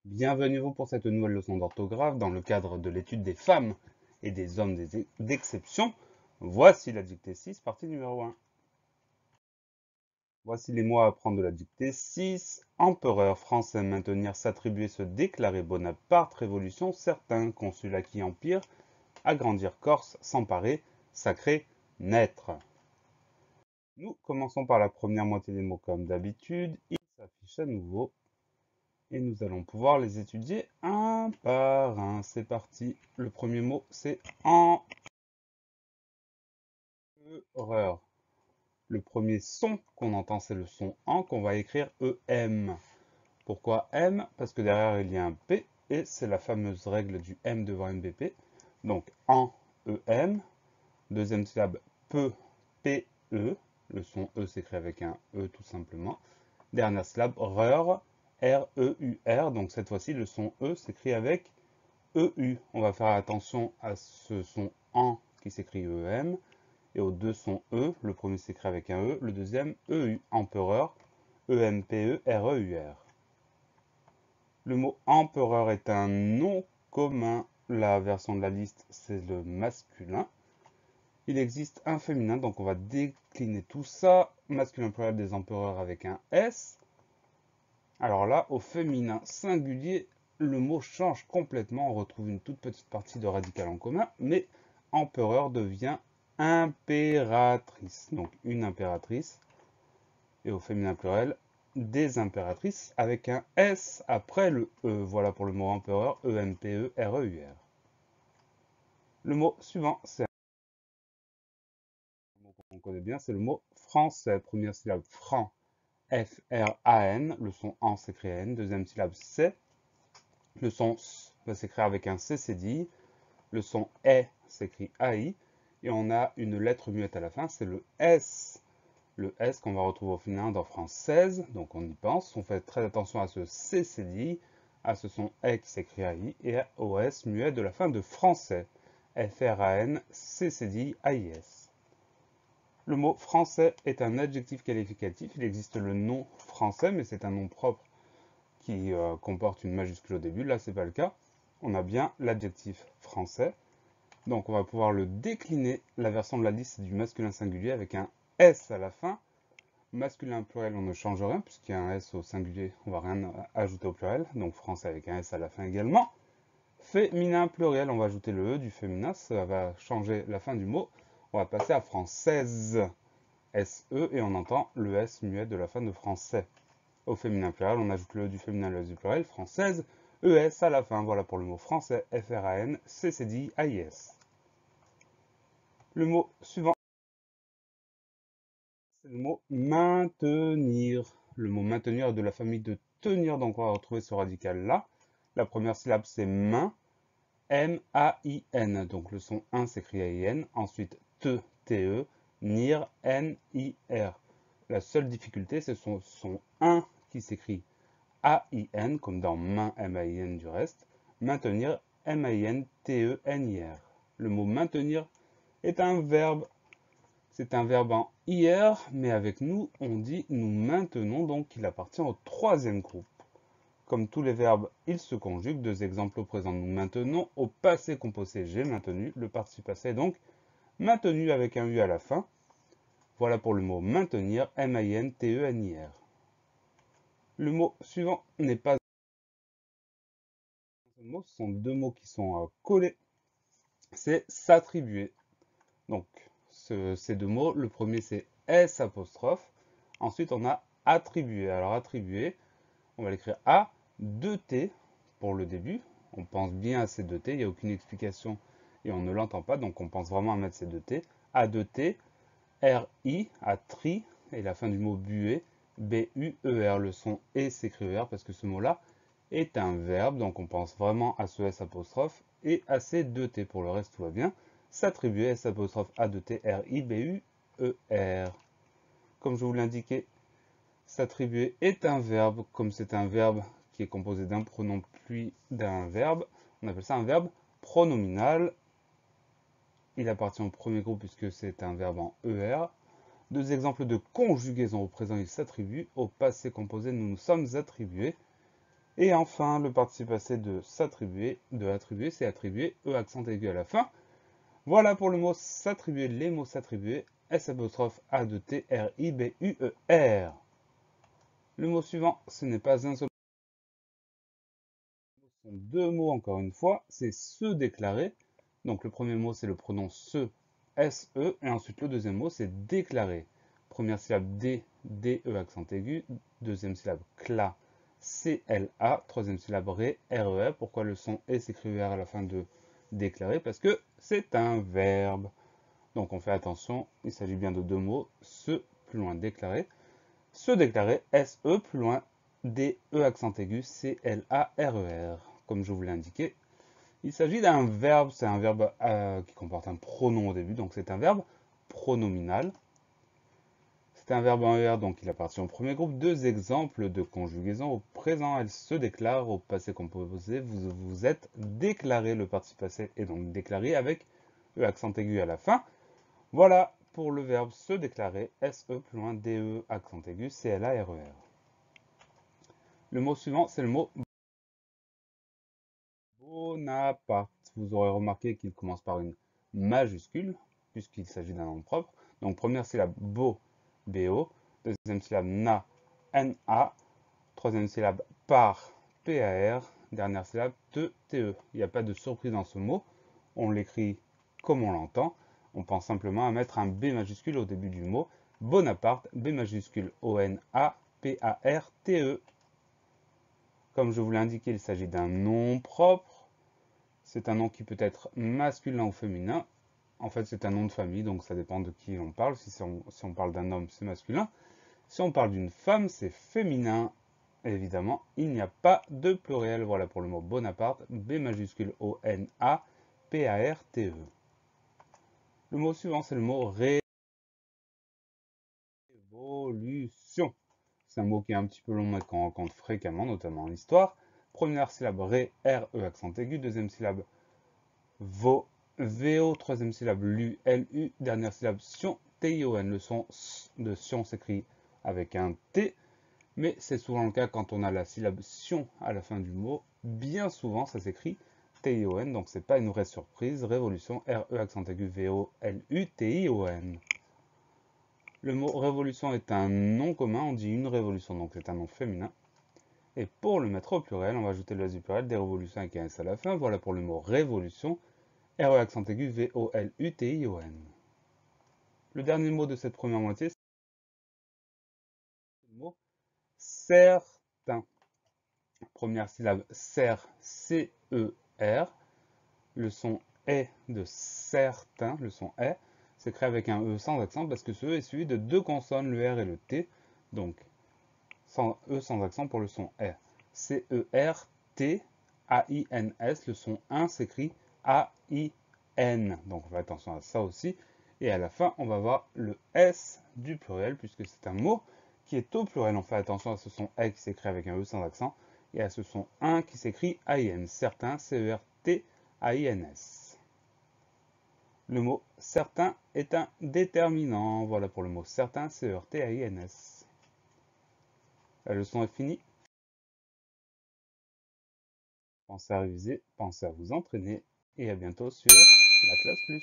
Bienvenue vous pour cette nouvelle leçon d'orthographe dans le cadre de l'étude des femmes et des hommes d'exception. Voici la dictée 6, partie numéro 1. Voici les mots à apprendre de la dictée 6. Empereur français, maintenir, s'attribuer, se déclarer, Bonaparte, révolution, certain, consul acquis, empire, agrandir, Corse, s'emparer, sacré, naître. Nous commençons par la première moitié des mots comme d'habitude. Ils s'affichent à nouveau. Et nous allons pouvoir les étudier un par un. C'est parti. Le premier mot, c'est empereur. Le premier son qu'on entend, c'est le son en qu'on va écrire EM. Pourquoi M? Parce que derrière, il y a un P et c'est la fameuse règle du M devant MBP. Donc en EM. Deuxième syllabe P, PE. Le son E s'écrit avec un E tout simplement. Dernière syllabe REUR, R-E-U-R. Donc cette fois-ci, le son E s'écrit avec EU. On va faire attention à ce son en qui s'écrit EM et aux deux sons E. Le premier s'écrit avec un E, le deuxième EU. Empereur, E-M-P-E-R-E-U-R. Le mot empereur est un nom commun. La version de la liste, c'est le masculin. Il existe un féminin, donc on va décliner tout ça. Masculin pluriel des empereurs avec un S. Alors là, au féminin singulier, le mot change complètement. On retrouve une toute petite partie de radical en commun, mais empereur devient impératrice. Donc une impératrice. Et au féminin pluriel, des impératrices avec un S après le E. Voilà pour le mot empereur, E-M-P-E-R-E-U-R. Le mot suivant, c'est un mot qu'on connaît bien, c'est le mot français. Première syllabe, franc, F-R-A-N. Le son en s'écrit N. Deuxième syllabe, c'est. Le son S va s'écrire avec un C cédille. Le son E s'écrit AI. Et on a une lettre muette à la fin, c'est le S. Le S qu'on va retrouver au féminin dans française. Donc on y pense. On fait très attention à ce C cédille, à ce son E qui s'écrit AI et au S muet de la fin de français. F-R-A-N, C cédille, A-I-S. Le mot français est un adjectif qualificatif. Il existe le nom français, mais c'est un nom propre qui comporte une majuscule au début. Là, c'est pas le cas. On a bien l'adjectif français. Donc, on va pouvoir le décliner. La version de la liste, c'est du masculin singulier avec un S à la fin. Masculin pluriel, on ne change rien puisqu'il y a un S au singulier. On va rien ajouter au pluriel. Donc, français avec un S à la fin également. Féminin pluriel, on va ajouter le E du féminin. Ça va changer la fin du mot. On va passer à française. S-E et on entend le S muet de la fin de français. Au féminin pluriel, on ajoute le E du féminin, le S du pluriel, française, ES à la fin. Voilà pour le mot français, F-R-A-N, C-C-D-I-A-I-S. Le mot suivant, c'est le mot maintenir. Le mot maintenir est de la famille de tenir, donc on va retrouver ce radical-là. La première syllabe, c'est main, M-A-I-N. Donc le son 1 s'écrit A-I-N. Ensuite, T-E, nir, N-I-R. La seule difficulté, c'est son 1 qui s'écrit A-I-N, comme dans main, M-A-I-N du reste. Maintenir, M-A-I-N-T-E-N-I-R. Le mot maintenir est un verbe. C'est un verbe en IR, mais avec nous, on dit nous maintenons, donc il appartient au troisième groupe. Comme tous les verbes, ils se conjuguent. Deux exemples au présent, nous maintenons. Au passé composé, j'ai maintenu. Le participe passé est donc maintenu avec un U à la fin. Voilà pour le mot maintenir, M-A-I-N-T-E-N-I-R. Le mot suivant n'est pas un mot, ce sont deux mots qui sont collés. C'est s'attribuer. Donc, ces deux mots, le premier c'est S apostrophe. Ensuite, on a attribuer. Alors, attribuer, on va l'écrire A, 2T pour le début. On pense bien à ces deux T, il n'y a aucune explication et on ne l'entend pas, donc on pense vraiment à mettre ces deux T. A2T, R-I, à tri, et la fin du mot buer, B-U-E-R. Le son E s'écrit E-R parce que ce mot-là est un verbe, donc on pense vraiment à ce S apostrophe et à ces deux T. Pour le reste, tout va bien. S'attribuer S apostrophe A2T, R-I, B-U-E-R. Comme je vous l'indiquais, s'attribuer est un verbe, comme c'est un verbe qui est composé d'un pronom puis d'un verbe, on appelle ça un verbe pronominal. Il appartient au premier groupe puisque c'est un verbe en ER. Deux exemples de conjugaison au présent, il s'attribue. Au passé composé, nous nous sommes attribués. Et enfin, le participe passé de s'attribuer, de attribuer, c'est attribuer, E accent aigu à la fin. Voilà pour le mot s'attribuer, les mots s'attribuer, S apostrophe A de T R I B U E R. Le mot suivant, ce n'est pas un seul mot, ce sont deux mots encore une fois, c'est se déclarer. Donc le premier mot c'est le pronom se, S-E, et ensuite le deuxième mot c'est déclarer. Première syllabe D, D-E accent aigu, deuxième syllabe cla, C-L-A, troisième syllabe ré, R-E-R. Pourquoi le son E s'écrit R à la fin de déclarer? Parce que c'est un verbe. Donc on fait attention, il s'agit bien de deux mots, se plus loin déclarer. Se déclarer, S-E plus loin, D-E accent aigu, C-L-A-R-E-R. Comme je vous l'ai indiqué, il s'agit d'un verbe, c'est un verbe qui comporte un pronom au début, donc c'est un verbe pronominal. C'est un verbe en ER, donc il appartient au premier groupe. Deux exemples de conjugaison. Au présent, elle se déclare. Au passé composé, vous vous êtes déclaré. Le participe passé est donc déclaré avec E accent aigu à la fin. Voilà pour le verbe se déclarer. S-E plus loin, D-E accent aigu, C-L-A-R-E-R. Le mot suivant, c'est le mot Bonaparte. Vous aurez remarqué qu'il commence par une majuscule, puisqu'il s'agit d'un nom propre. Donc première syllabe bo, B-O. Deuxième syllabe na, N-A. Troisième syllabe par, P-A-R. Dernière syllabe te, T-E. Il n'y a pas de surprise dans ce mot. On l'écrit comme on l'entend. On pense simplement à mettre un B majuscule au début du mot. Bonaparte, B majuscule O-N-A-P-A-R-T-E. Comme je vous l'ai indiqué, il s'agit d'un nom propre. C'est un nom qui peut être masculin ou féminin. En fait, c'est un nom de famille, donc ça dépend de qui on parle. Si on parle d'un homme, c'est masculin. Si on parle d'une femme, c'est féminin. Évidemment, il n'y a pas de pluriel. Voilà pour le mot Bonaparte, B majuscule O-N-A-P-A-R-T-E. Le mot suivant, c'est le mot révolution. C'est un mot qui est un petit peu long, mais qu'on rencontre fréquemment, notamment en histoire. Première syllabe ré, R-E accent aigu. Deuxième syllabe vo, VO. Troisième syllabe lu, L-U. Dernière syllabe sion, T-I-O-N. Le son de sion s'écrit avec un T. Mais c'est souvent le cas quand on a la syllabe sion à la fin du mot. Bien souvent, ça s'écrit T-I-O-N, donc c'est pas une vraie surprise. Révolution, R-E accent aigu, V-O-L-U-T-I-O-N. Le mot révolution est un nom commun, on dit une révolution, donc c'est un nom féminin. Et pour le mettre au pluriel, on va ajouter le S du pluriel, des révolutions avec un S à la fin. Voilà pour le mot révolution, R-E accent aigu, V-O-L-U-T-I-O-N. Le dernier mot de cette première moitié, c'est le mot certain. Première syllabe cer, C-E-R. Le son est de certain, le son est, s'écrit avec un E sans accent parce que ce E est suivi de deux consonnes, le R et le T. Donc, E sans accent pour le son est. C-E-R-T-A-I-N-S. Le son 1 s'écrit A-I-N. Donc, on fait attention à ça aussi. Et à la fin, on va voir le S du pluriel puisque c'est un mot qui est au pluriel. On fait attention à ce son est qui s'écrit avec un E sans accent et à ce son 1 qui s'écrit A-I-N. Certain, C-E-R-T-A-I-N-S. Le mot certain est un déterminant. Voilà pour le mot certain, C-E-R-T-A-I-N-S. La leçon est finie. Pensez à réviser, pensez à vous entraîner et à bientôt sur la classe plus.